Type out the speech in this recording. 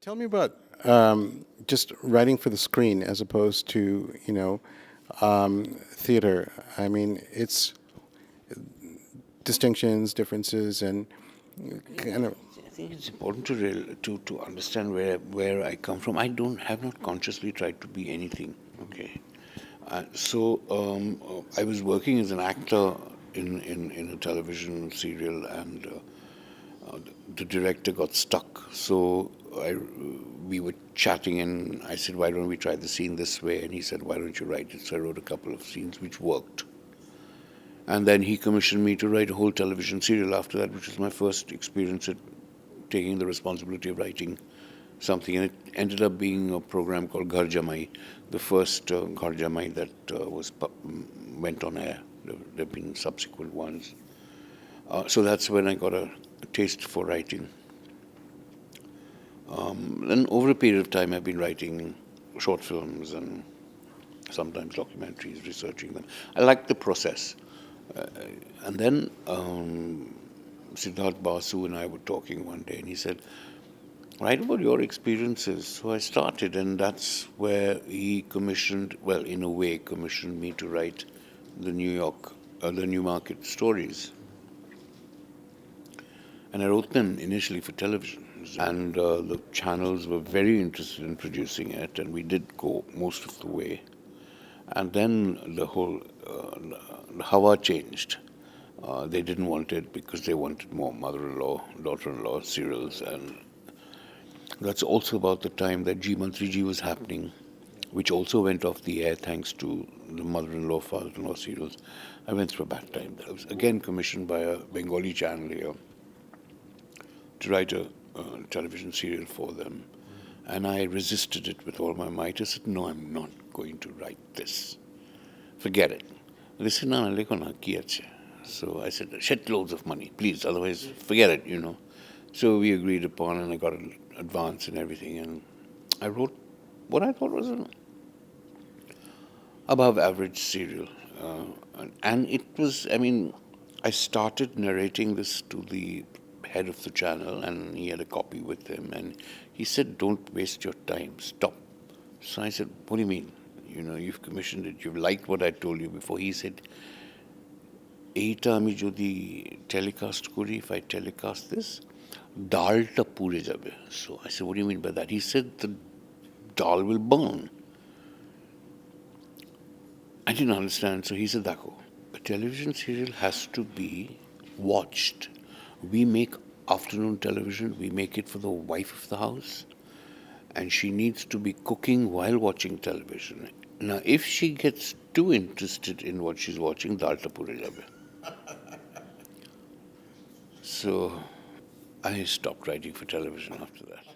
Tell me about just writing for the screen as opposed to, theater. I mean, it's distinctions, differences, and kind of. I think it's important to understand where I come from. I don't have not consciously tried to be anything. Okay, I was working as an actor in a television serial, and the director got stuck. We were chatting, and I said, "Why don't we try the scene this way?" And he said, "Why don't you write it?" So I wrote a couple of scenes which worked. And then he commissioned me to write a whole television serial after that, which was my first experience at taking the responsibility of writing something. And it ended up being a program called Ghar Jamai, the first Ghar Jamai that went on air. There have been subsequent ones. So that's when I got a taste for writing. Then over a period of time, I've been writing short films and sometimes documentaries, researching them. I like the process. And then Siddharth Basu and I were talking one day, and he said, "Write about your experiences." So I started, and that's where he commissioned, well, in a way, commissioned me to write the the Newmarket stories. And I wrote them initially for television. And the channels were very interested in producing it, and we did go most of the way. And then the whole Hawa changed. They didn't want it because they wanted more mother-in-law, daughter-in-law serials. And that's also about the time that G Mantri Ji was happening, which also went off the air thanks to the mother-in-law, father-in-law serials. I went through a bad time. I was again commissioned by a Bengali channel here to write a television serial for them. And I resisted it with all my might. I said, "No, I'm not going to write this. Forget it." They said, "No, no, lekho na, ki ache." So I said, "Shed loads of money, please, otherwise forget it. So we agreed upon, and I got an advance and everything. And I wrote what I thought was an above average serial. And it was, I started narrating this to the head of the channel, and he had a copy with him, and he said, "Don't waste your time, stop." So I said, "What do you mean? You've commissioned it, you've liked what I told you before." He said, "Eita ami jodi telecast kori, if I telecast this, dalta pure jabe." So I said, "What do you mean by that?" He said, "The dal will burn." I didn't understand, so he said, "Dakho, a television serial has to be watched. We make afternoon television, we make it for the wife of the house, and she needs to be cooking while watching television. Now, if she gets too interested in what she's watching, dal ta pure jabe." So I stopped writing for television after that.